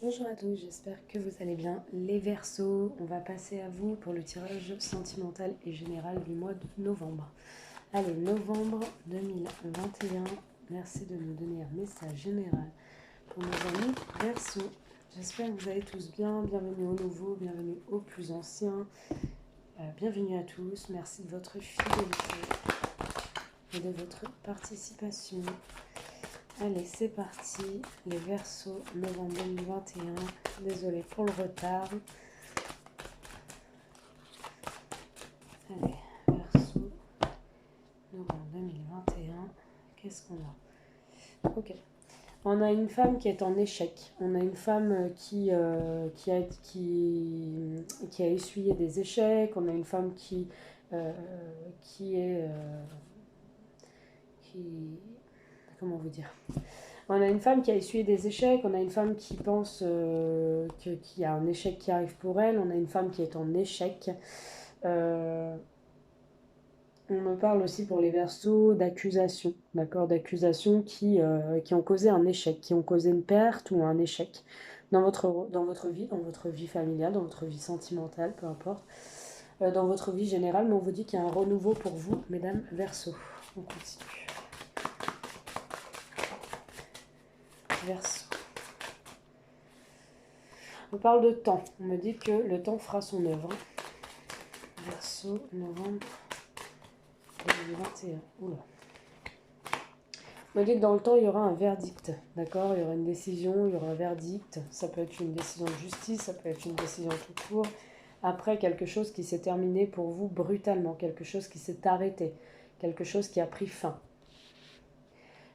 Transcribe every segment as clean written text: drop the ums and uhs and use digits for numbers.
Bonjour à tous, j'espère que vous allez bien. Les Verseaux, on va passer à vous pour le tirage sentimental et général du mois de novembre. Allez, novembre 2021, merci de nous donner un message général pour nos amis Verseaux. J'espère que vous allez tous bien, bienvenue aux nouveaux, bienvenue aux plus anciens. Bienvenue à tous, merci de votre fidélité et de votre participation. Allez, c'est parti, les Verseaux, novembre 2021. Désolée pour le retard. Allez, Verseaux, novembre 2021. Qu'est-ce qu'on a? Ok. On a une femme qui est en échec. On a une femme qui a essuyé des échecs. On a une femme qui est... comment vous dire? On a une femme qui a essuyé des échecs, on a une femme qui pense qu'il y a un échec qui arrive pour elle, on a une femme qui est en échec. On me parle aussi pour les Verseaux d'accusations, d'accord, d'accusations qui ont causé un échec, qui ont causé une perte ou un échec dans votre vie familiale, dans votre vie sentimentale, peu importe, dans votre vie générale, mais on vous dit qu'il y a un renouveau pour vous, mesdames Verseaux. On continue. Verseaux. On parle de temps. On me dit que le temps fera son œuvre. Verseau, novembre 2021. Oula. On me dit que dans le temps, il y aura un verdict. D'accord? Il y aura une décision, il y aura un verdict. Ça peut être une décision de justice, ça peut être une décision tout court. Après, quelque chose qui s'est terminé pour vous brutalement. Quelque chose qui s'est arrêté. Quelque chose qui a pris fin.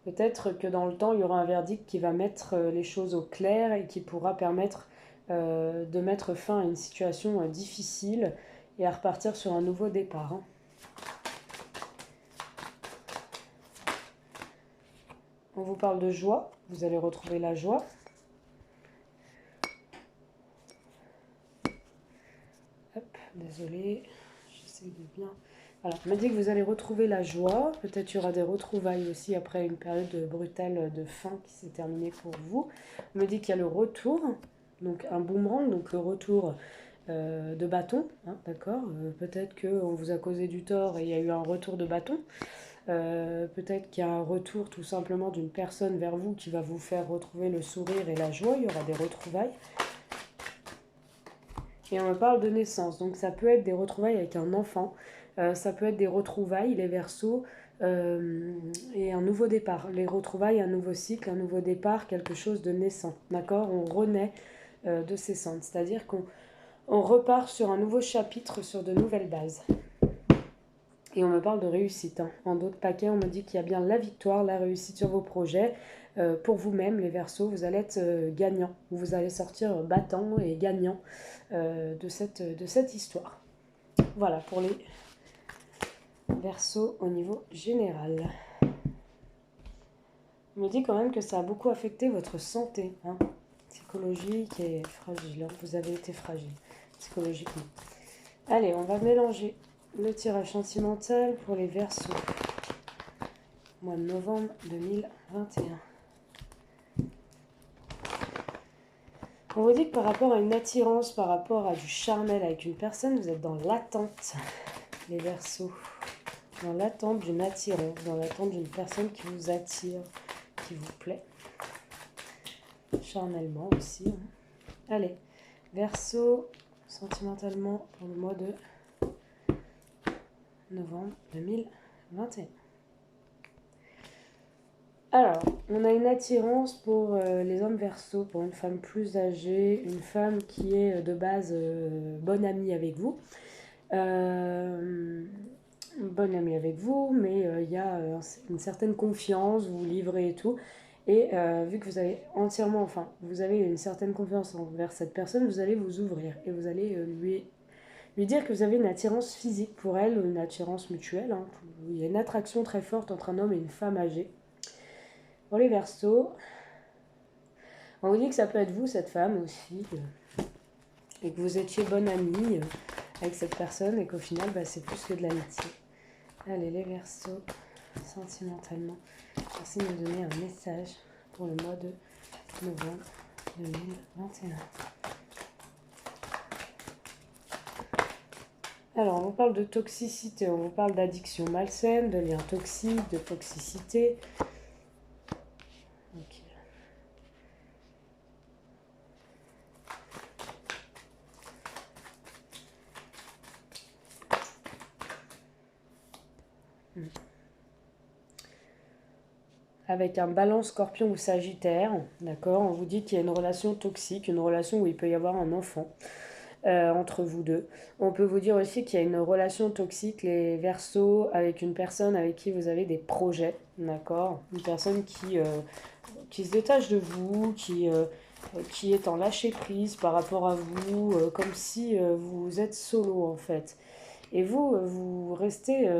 Peut-être que dans le temps, il y aura un verdict qui va mettre les choses au clair et qui pourra permettre de mettre fin à une situation difficile et à repartir sur un nouveau départ. On vous parle de joie, vous allez retrouver la joie. Hop, désolé, j'essaie de bien... Voilà, on m'a dit que vous allez retrouver la joie, peut-être qu'il y aura des retrouvailles aussi après une période brutale de fin qui s'est terminée pour vous. On me dit qu'il y a le retour, donc un boomerang, donc le retour de bâton, hein, d'accord, peut-être qu'on vous a causé du tort et il y a eu un retour de bâton. Peut-être qu'il y a un retour tout simplement d'une personne vers vous qui va vous faire retrouver le sourire et la joie, il y aura des retrouvailles. Et on me parle de naissance, donc ça peut être des retrouvailles avec un enfant, ça peut être des retrouvailles, les Verseaux, et un nouveau départ. Les retrouvailles, un nouveau cycle, un nouveau départ, quelque chose de naissant, d'accord? On renaît de ses cendres, c'est-à-dire qu'on repart sur un nouveau chapitre, sur de nouvelles bases. Et on me parle de réussite. Hein. En d'autres paquets, on me dit qu'il y a bien la victoire, la réussite sur vos projets. Pour vous-même, les Verseaux, vous allez être gagnant. Vous allez sortir battant et gagnant de cette histoire. Voilà pour les Verseaux au niveau général. On me dit quand même que ça a beaucoup affecté votre santé hein, psychologique et fragile. Hein. Vous avez été fragile psychologiquement. Allez, on va mélanger le tirage sentimental pour les Verseaux. Mois de novembre 2021. On vous dit que par rapport à une attirance, par rapport à du charnel avec une personne, vous êtes dans l'attente, les Verseaux. Dans l'attente d'une attirance, dans l'attente d'une personne qui vous attire, qui vous plaît. Charnellement aussi. Hein. Allez, Verseaux, sentimentalement pour le mois de novembre 2021. Alors, on a une attirance pour les hommes Verseaux, pour une femme plus âgée, une femme qui est de base bonne amie avec vous. Bonne amie avec vous, mais il y a une certaine confiance, vous vous livrez et tout. Et vu que vous avez vous avez une certaine confiance envers cette personne, vous allez vous ouvrir et vous allez lui dire que vous avez une attirance physique pour elle, une attirance mutuelle. Hein. Il y a une attraction très forte entre un homme et une femme âgée. Pour les Verseaux, on vous dit que ça peut être vous, cette femme aussi, et que vous étiez bonne amie avec cette personne et qu'au final, c'est plus que de l'amitié. Allez, les Verseaux, sentimentalement, merci de me donner un message pour le mois de novembre 2021. Alors, on vous parle de toxicité, on vous parle d'addiction malsaine, de liens toxiques, de toxicité. Ok. Avec un balance scorpion ou sagittaire, d'accord, on vous dit qu'il y a une relation toxique, une relation où il peut y avoir un enfant entre vous deux. On peut vous dire aussi qu'il y a une relation toxique, les Verseaux, avec une personne avec qui vous avez des projets, d'accord, une personne qui se détache de vous, qui est en lâcher prise par rapport à vous, comme si vous êtes solo en fait. Et vous, vous restez,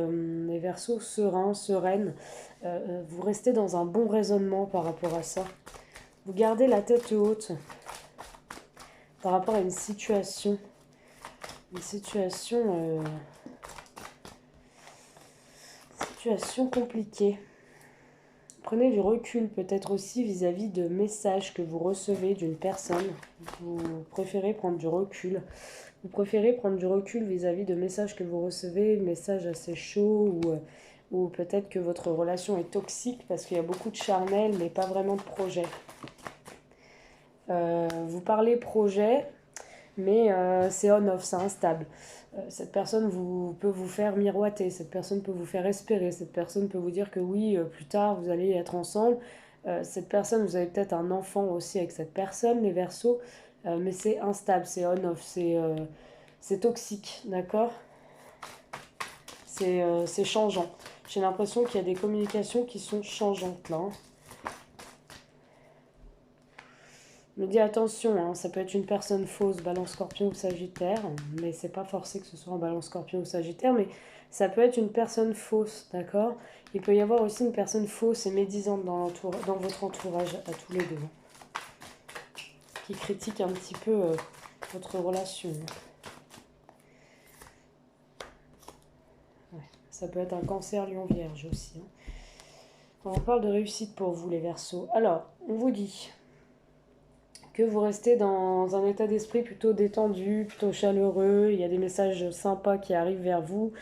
les Verseaux, sereins, sereines, vous restez dans un bon raisonnement par rapport à ça. Vous gardez la tête haute par rapport à une situation compliquée. Prenez du recul peut-être aussi vis-à-vis de messages que vous recevez d'une personne. Vous préférez prendre du recul. Vous préférez prendre du recul vis-à-vis de messages que vous recevez, messages assez chauds ou peut-être que votre relation est toxique parce qu'il y a beaucoup de charnel mais pas vraiment de projet. Vous parlez projet, mais c'est on-off, c'est instable. Cette personne peut vous faire miroiter, cette personne peut vous faire espérer, cette personne peut vous dire que oui, plus tard, vous allez être ensemble. Cette personne, vous avez peut-être un enfant aussi avec cette personne, les Verseaux, mais c'est instable, c'est on-off, c'est toxique, d'accord? C'est changeant. J'ai l'impression qu'il y a des communications qui sont changeantes là. Me dis attention, hein, ça peut être une personne fausse, balance scorpion ou sagittaire, mais c'est pas forcé que ce soit un balance scorpion ou sagittaire, mais ça peut être une personne fausse, d'accord? Il peut y avoir aussi une personne fausse et médisante dans votre entourage à tous les deux, qui critique un petit peu votre relation. Ouais, ça peut être un cancer lion vierge aussi. Hein. On parle de réussite pour vous les Verseaux. Alors, on vous dit que vous restez dans un état d'esprit plutôt détendu, plutôt chaleureux, il y a des messages sympas qui arrivent vers vous,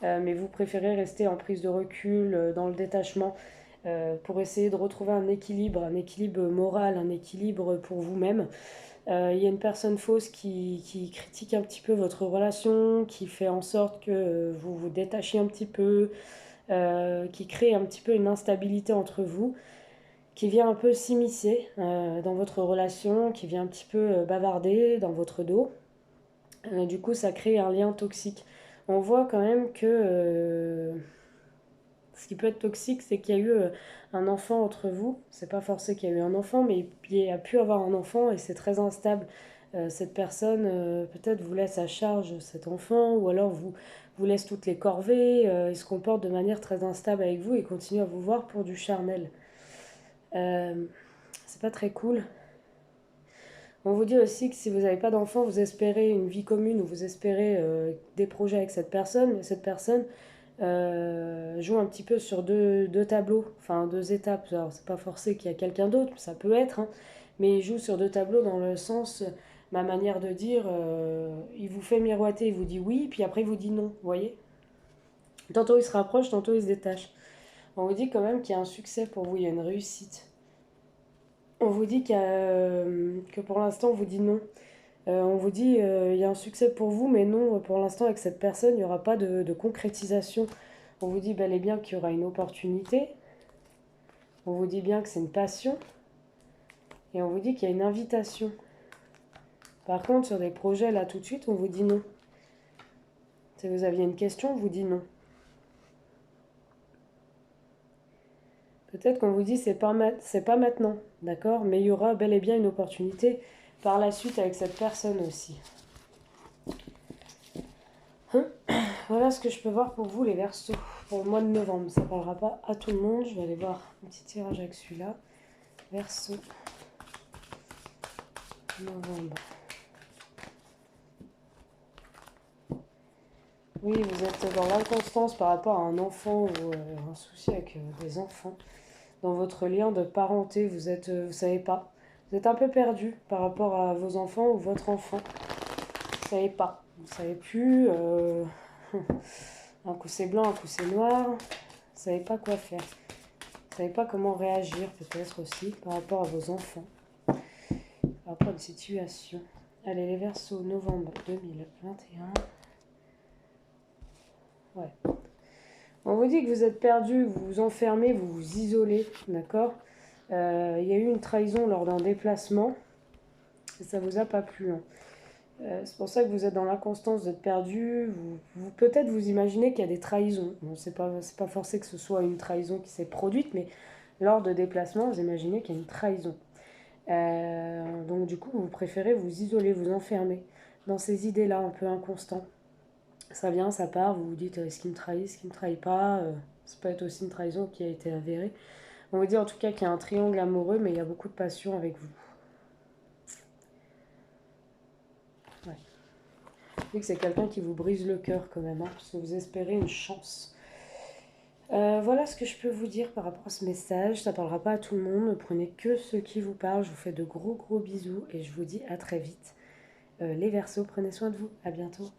mais vous préférez rester en prise de recul, dans le détachement, pour essayer de retrouver un équilibre moral, un équilibre pour vous-même. Il y a une personne fausse qui critique un petit peu votre relation, qui fait en sorte que vous vous détachiez un petit peu, qui crée un petit peu une instabilité entre vous, qui vient un peu s'immiscer dans votre relation, qui vient un petit peu bavarder dans votre dos. Du coup, ça crée un lien toxique. On voit quand même que ce qui peut être toxique, c'est qu'il y a eu un enfant entre vous. C'est pas forcé qu'il y a eu un enfant, mais il y a pu avoir un enfant et c'est très instable. Cette personne peut-être vous laisse à charge cet enfant, ou alors vous laisse toutes les corvées, il se comporte de manière très instable avec vous et continue à vous voir pour du charnel. C'est pas très cool. On vous dit aussi que si vous n'avez pas d'enfant, vous espérez une vie commune ou vous espérez des projets avec cette personne, mais cette personne joue un petit peu sur deux tableaux, enfin deux étapes. Alors c'est pas forcé qu'il y a quelqu'un d'autre, ça peut être, hein, mais il joue sur deux tableaux dans le sens, ma manière de dire, il vous fait miroiter, il vous dit oui, puis après il vous dit non, vous voyez? Tantôt il se rapproche, tantôt il se détache. On vous dit quand même qu'il y a un succès pour vous, il y a une réussite. On vous dit que pour l'instant on vous dit non. On vous dit il y a un succès pour vous, mais non, pour l'instant avec cette personne, il n'y aura pas de concrétisation. On vous dit bel et bien qu'il y aura une opportunité. On vous dit bien que c'est une passion. Et on vous dit qu'il y a une invitation. Par contre, sur des projets, là, tout de suite, on vous dit non. Si vous aviez une question, on vous dit non. Peut-être qu'on vous dit c'est pas maintenant, d'accord? Mais il y aura bel et bien une opportunité par la suite avec cette personne aussi. Voilà ce que je peux voir pour vous les Verseaux pour le mois de novembre. Ça ne parlera pas à tout le monde. Je vais aller voir un petit tirage avec celui-là. Verseau. Novembre. Oui, vous êtes dans l'inconstance par rapport à un enfant ou un souci avec des enfants. Dans votre lien de parenté, vous savez pas. Vous êtes un peu perdu par rapport à vos enfants ou votre enfant. Vous ne savez pas. Vous ne savez plus. Un coup c'est blanc, un coup c'est noir. Vous ne savez pas quoi faire. Vous ne savez pas comment réagir peut-être aussi par rapport à vos enfants. Par rapport à une situation. Allez, les Verseaux, novembre 2021. Ouais. On vous dit que vous êtes perdu, vous vous enfermez, vous vous isolez, d'accord. Il y a eu une trahison lors d'un déplacement et ça vous a pas plu, hein. C'est pour ça que vous êtes dans l'inconstance, vous êtes perdu. Peut-être vous imaginez qu'il y a des trahisons. Bon, c'est pas forcé que ce soit une trahison qui s'est produite, mais lors de déplacements, vous imaginez qu'il y a une trahison. Donc du coup, vous préférez vous isoler, vous enfermer dans ces idées-là un peu inconstants. Ça vient, ça part, vous vous dites est-ce qu'il me trahit, est-ce qu'il me trahit pas. Ça peut être aussi une trahison qui a été avérée. On vous dit en tout cas qu'il y a un triangle amoureux, mais il y a beaucoup de passion avec vous. Ouais. Je dis que c'est quelqu'un qui vous brise le cœur quand même, hein, parce que vous espérez une chance. Voilà ce que je peux vous dire par rapport à ce message. Ça ne parlera pas à tout le monde, ne prenez que ceux qui vous parlent. Je vous fais de gros bisous et je vous dis à très vite. Les Verseaux, prenez soin de vous. À bientôt.